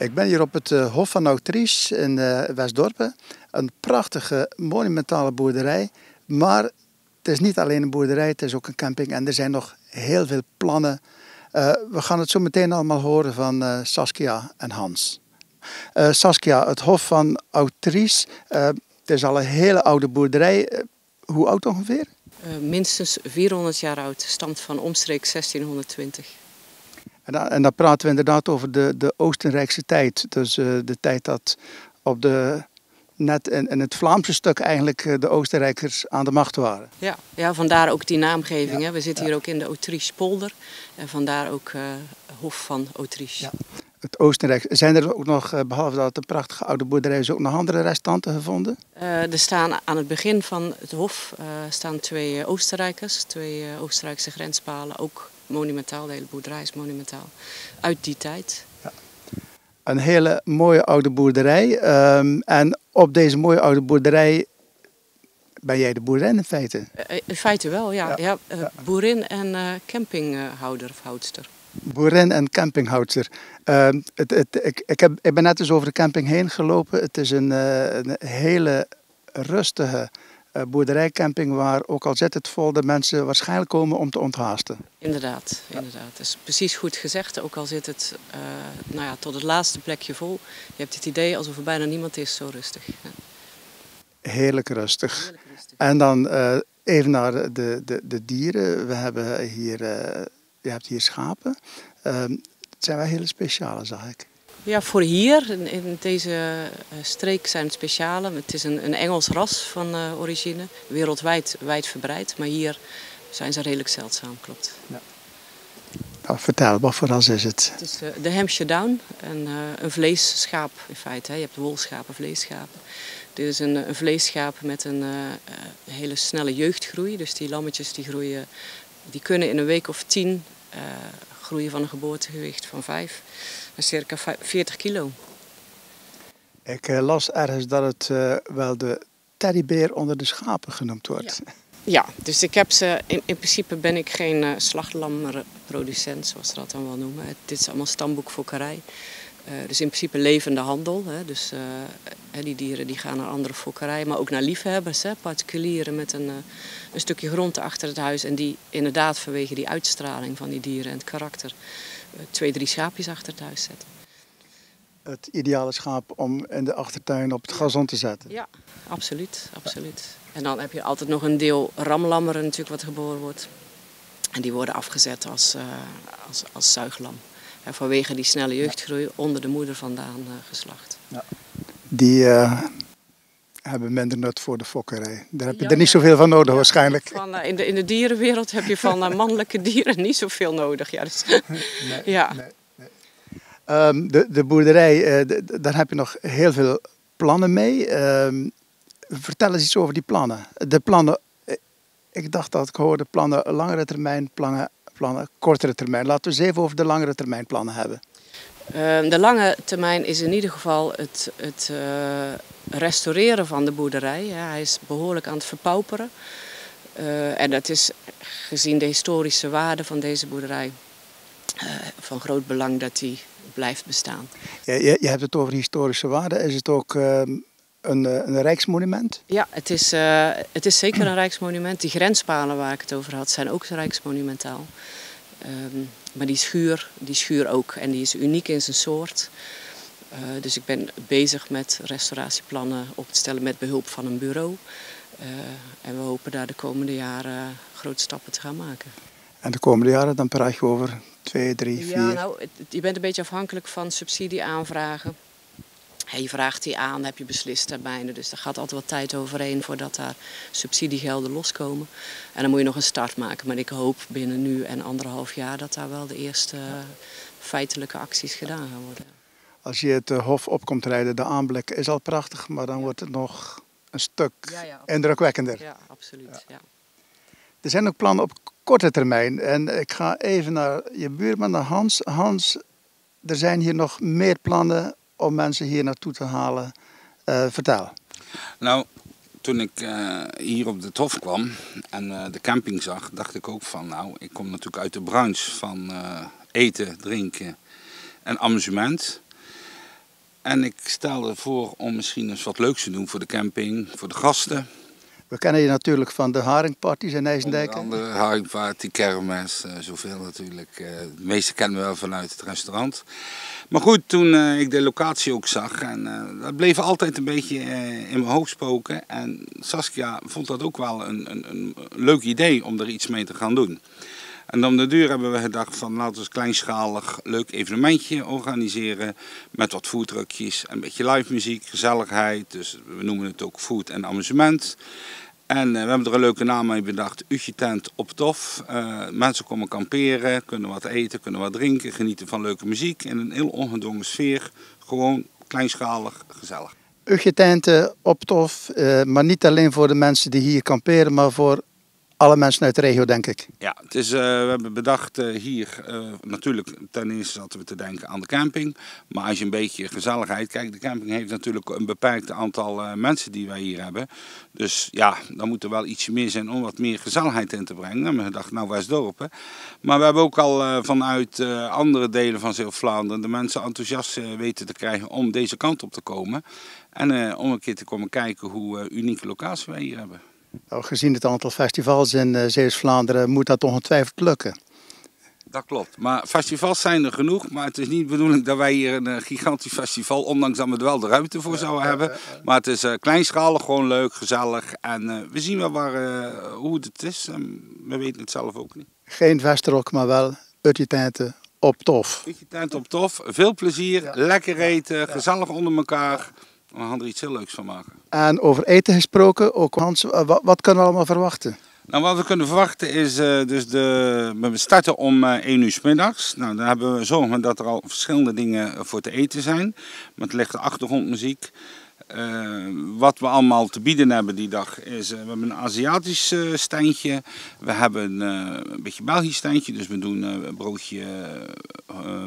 Ik ben hier op het Hof van Autrice in Westdorpen. Een prachtige, monumentale boerderij. Maar het is niet alleen een boerderij, het is ook een camping. En er zijn nog heel veel plannen. We gaan het zo meteen allemaal horen van Saskia en Hans. Saskia, het Hof van Autrice. Het is al een hele oude boerderij. Hoe oud ongeveer? Minstens 400 jaar oud. Stamt van omstreeks 1620. En dan praten we inderdaad over de Oostenrijkse tijd. Dus de tijd dat net in het Vlaamse stuk eigenlijk de Oostenrijkers aan de macht waren. Ja, vandaar ook die naamgeving. Hè. We zitten hier ook in de Autriche polder. En vandaar ook Hof van Autriche. Ja. Het Oostenrijk. Zijn er ook nog, behalve dat het een prachtige oude boerderij is, ook nog andere restanten gevonden? Er staan aan het begin van het hof staan twee Oostenrijkers. Twee Oostenrijkse grenspalen. Ook monumentaal, de hele boerderij is monumentaal. Uit die tijd. Ja. Een hele mooie oude boerderij. En op deze mooie oude boerderij ben jij de boerin in feite? In feite wel, ja. Boerin en campinghouder of houdster. Boerin en campinghoudster. Ik ben net eens over de camping heen gelopen. Het is een hele rustige boerderijcamping waar, ook al zit het vol, de mensen waarschijnlijk komen om te onthaasten. Inderdaad. Dat is precies goed gezegd. Ook al zit het tot het laatste plekje vol. Je hebt het idee alsof er bijna niemand is, zo rustig. Ja. Heerlijk rustig. En dan even naar de dieren. We hebben hier, je hebt hier schapen. Het zijn wel hele speciale, zag ik. Ja, voor hier, in deze streek zijn het speciale. Het is een Engels ras van origine, wereldwijd wijdverbreid. Maar hier zijn ze redelijk zeldzaam, klopt. Ja. Nou, vertel, wat voor ras is het? Het is de Hampshire Down, een vleesschaap in feite. Je hebt wolschapen, vleesschapen. Dit is een vleesschaap met een hele snelle jeugdgroei. Dus die lammetjes die kunnen in een week of 10 groeien van een geboortegewicht van 5 naar circa 40 kilo. Ik las ergens dat het wel de teddybeer onder de schapen genoemd wordt. Ja, dus ik heb ze. In principe ben ik geen slachtlamproducent, zoals ze dat dan wel noemen. Dit is allemaal stamboekfokkerij. Dus in principe levende handel. Hè. Dus die dieren die gaan naar andere fokkerijen, maar ook naar liefhebbers. Hè. Particulieren met een stukje grond achter het huis. En die inderdaad vanwege die uitstraling van die dieren en het karakter 2, 3 schaapjes achter het huis zetten. Het ideale schaap om in de achtertuin op het gazon te zetten. Ja, absoluut. En dan heb je altijd nog een deel ramlammeren natuurlijk wat geboren wordt. En die worden afgezet als zuiglam. En vanwege die snelle jeugdgroei onder de moeder vandaan geslacht. Ja. Die hebben minder nut voor de fokkerij. Daar heb je er niet zoveel van nodig waarschijnlijk. In de dierenwereld heb je van mannelijke dieren niet zoveel nodig. Ja, dus, nee. De boerderij, daar heb je nog heel veel plannen mee. Vertel eens iets over die plannen. De plannen, ik dacht dat ik hoorde plannen langere termijn, plannen kortere termijn. Laten we eens even over de langere termijn plannen hebben. De lange termijn is in ieder geval het restaureren van de boerderij. Ja, hij is behoorlijk aan het verpauperen. En dat is gezien de historische waarde van deze boerderij van groot belang dat die blijft bestaan. Ja, je hebt het over historische waarde. Is het ook een rijksmonument? Ja, het is zeker een rijksmonument. Die grenspalen waar ik het over had zijn ook rijksmonumentaal. Maar die schuur ook. En die is uniek in zijn soort. Dus ik ben bezig met restauratieplannen op te stellen met behulp van een bureau. En we hopen daar de komende jaren grote stappen te gaan maken. En de komende jaren, dan praat je over 2, 3, 4? Ja, nou, je bent een beetje afhankelijk van subsidieaanvragen. Je vraagt die aan, heb je beslisttermijnen. Dus daar gaat altijd wat tijd overheen voordat daar subsidiegelden loskomen. En dan moet je nog een start maken. Maar ik hoop binnen nu en 1,5 jaar dat daar wel de eerste feitelijke acties gedaan gaan worden. Als je het hof op komt rijden, de aanblik is al prachtig, maar dan wordt het nog een stuk indrukwekkender. Ja, absoluut. Ja. Er zijn ook plannen op korte termijn. En ik ga even naar je buurman, naar Hans. Hans, er zijn hier nog meer plannen om mensen hier naartoe te halen. Vertel. Nou, toen ik hier op het hof kwam en de camping zag, dacht ik ook van, nou, ik kom natuurlijk uit de branche van eten, drinken en amusement. En ik stelde voor om misschien eens wat leuks te doen voor de camping, voor de gasten. We kennen je natuurlijk van de haringparties in IJsendijk. Onder andere haringparty, kermis, zoveel natuurlijk. De meeste kennen we wel vanuit het restaurant. Maar goed, toen ik de locatie ook zag, en dat bleef altijd een beetje in mijn hoofd spoken. En Saskia vond dat ook wel een leuk idee om er iets mee te gaan doen. En om de duur hebben we gedacht van laten we eens kleinschalig leuk evenementje organiseren. Met wat foodtruckjes, een beetje live muziek, gezelligheid. Dus we noemen het ook food en amusement. En we hebben er een leuke naam mee bedacht, Utje Tent op Tof. Mensen komen kamperen, kunnen wat eten, kunnen wat drinken, genieten van leuke muziek. In een heel ongedwongen sfeer, gewoon kleinschalig, gezellig. Utje Tenten op Tof, maar niet alleen voor de mensen die hier kamperen, maar voor alle mensen uit de regio, denk ik. Ja, het is, we hebben bedacht hier, natuurlijk ten eerste zaten we te denken aan de camping. Maar als je een beetje gezelligheid kijkt, de camping heeft natuurlijk een beperkt aantal mensen die wij hier hebben. Dus ja, dan moet er wel ietsje meer zijn om wat meer gezelligheid in te brengen. We hebben gedacht, nou Westdorpen. Maar we hebben ook al vanuit andere delen van Zeeuws-Vlaanderen de mensen enthousiast weten te krijgen om deze kant op te komen. En om een keer te komen kijken hoe unieke locatie wij hier hebben. Nou, gezien het aantal festivals in Zeeuws-Vlaanderen moet dat ongetwijfeld lukken. Dat klopt, maar festivals zijn er genoeg, maar het is niet de bedoeling dat wij hier een gigantisch festival, ondanks dat we er wel de ruimte voor zouden hebben. Maar het is kleinschalig, gewoon leuk, gezellig en we zien wel hoe het is en we weten het zelf ook niet. Geen Westerok, maar wel Utje Tenten op Tof. Utje Tenten op Tof, veel plezier, lekker eten, gezellig onder elkaar. We gaan er iets heel leuks van maken. En over eten gesproken, ook Hans, wat kunnen we allemaal verwachten? Nou, wat we kunnen verwachten is, we starten om 1 uur 's middags. Nou, dan hebben we zorgen dat er al verschillende dingen voor te eten zijn. Met lichte achtergrondmuziek. Wat we allemaal te bieden hebben die dag is, we hebben een Aziatisch standje. We hebben een beetje Belgisch standje, dus we doen een broodje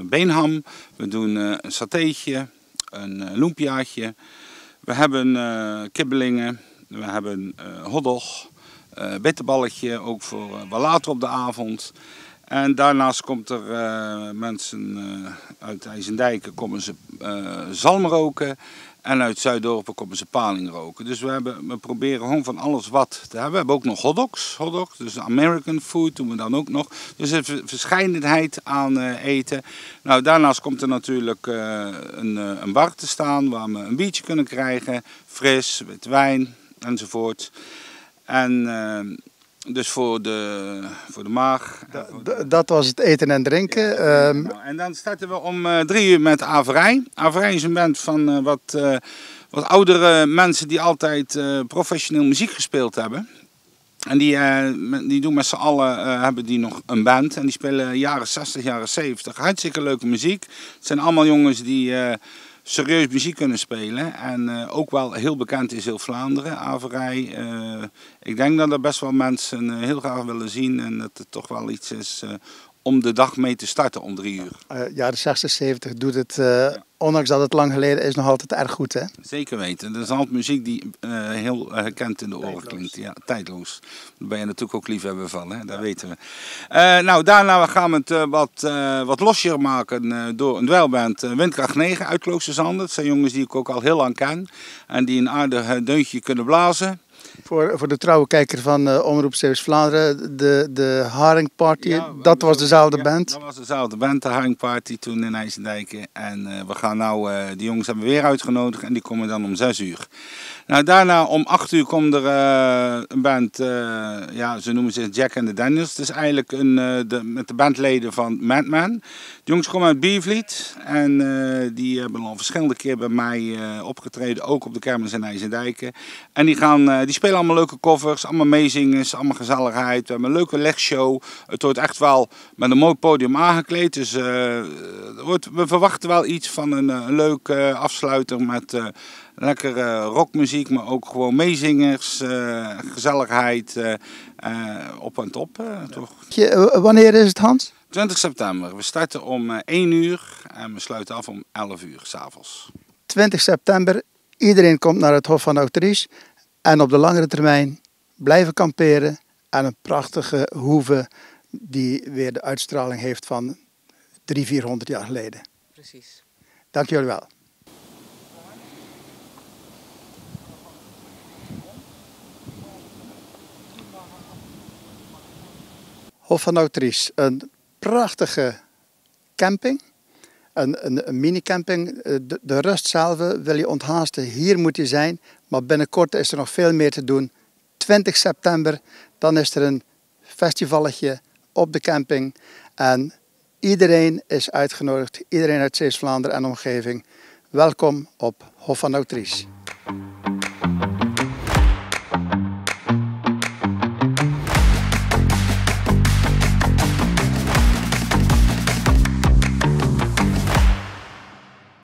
beenham. We doen een satéetje, een lumpiaatje. We hebben kibbelingen, we hebben hotdog, bitterballetje, ook voor wat later op de avond. En daarnaast komt er mensen uit IJsendijken komen ze zalm roken. En uit Zuidorpen komen ze paling roken. Dus we proberen gewoon van alles wat te hebben. We hebben ook nog hotdogs, dus American food doen we dan ook nog. Dus een verscheidenheid aan eten. Nou, daarnaast komt er natuurlijk een bar te staan waar we een biertje kunnen krijgen. Fris, wit wijn enzovoort. En dus voor de maag. Dat was het eten en drinken. Ja, nou, en dan starten we om 3 uur met Averij. Averij is een band van wat oudere mensen die altijd professioneel muziek gespeeld hebben. En die doen met z'n allen, hebben die nog een band. En die spelen jaren 60, jaren 70. Hartstikke leuke muziek. Het zijn allemaal jongens die serieus muziek kunnen spelen. En ook wel heel bekend in Zeeuws-Vlaanderen, Averij. Ik denk dat er best wel mensen heel graag willen zien. En dat het toch wel iets is om de dag mee te starten om 3 uur. Jaren 60, 70 doet het, ondanks dat het lang geleden is, nog altijd erg goed, hè? Zeker weten. Dat is altijd muziek die heel gekend in de oren klinkt. Ja, tijdloos. Daar ben je natuurlijk ook liefhebber van, hè? Dat weten we. Nou, daarna gaan we het wat losjer maken door een dweilband Windkracht 9 uit Kloosterzanden. Dat zijn jongens die ik ook al heel lang ken en die een aardig deuntje kunnen blazen. Voor de trouwe kijker van Omroep Zeeuws-Vlaanderen, de Haringparty, dat was dezelfde band? Dat was dezelfde band, de Haringparty toen in IJsendijken. En we gaan nou, die jongens hebben we weer uitgenodigd en die komen dan om 6 uur. Nou, daarna om 8 uur komt er een band, ze noemen zich Jack and the Daniels. Het is eigenlijk met de bandleden van Madman. De jongens komen uit Biervliet en die hebben al verschillende keer bij mij opgetreden, ook op de kermis in IJsendijken. En die spelen allemaal leuke covers, allemaal meezingers, allemaal gezelligheid. We hebben een leuke legshow. Het wordt echt wel met een mooi podium aangekleed. Dus we verwachten wel iets van een leuke afsluiter met lekkere rockmuziek, maar ook gewoon meezingers, gezelligheid, op en top. Toch? Wanneer is het, Hans? 20 september. We starten om 1 uur en we sluiten af om 11 uur 's avonds. 20 september, iedereen komt naar het Hof van Autriche. En op de langere termijn blijven kamperen aan een prachtige hoeve die weer de uitstraling heeft van 300-400 jaar geleden. Precies. Dank jullie wel. Hof van Autrice, een prachtige camping. Een mini-camping. De rust zelf wil je onthaasten. Hier moet je zijn. Maar binnenkort is er nog veel meer te doen. 20 september, dan is er een festivalletje op de camping. En iedereen is uitgenodigd. Iedereen uit Zeeuws-Vlaanderen en omgeving. Welkom op Hof van Autrice.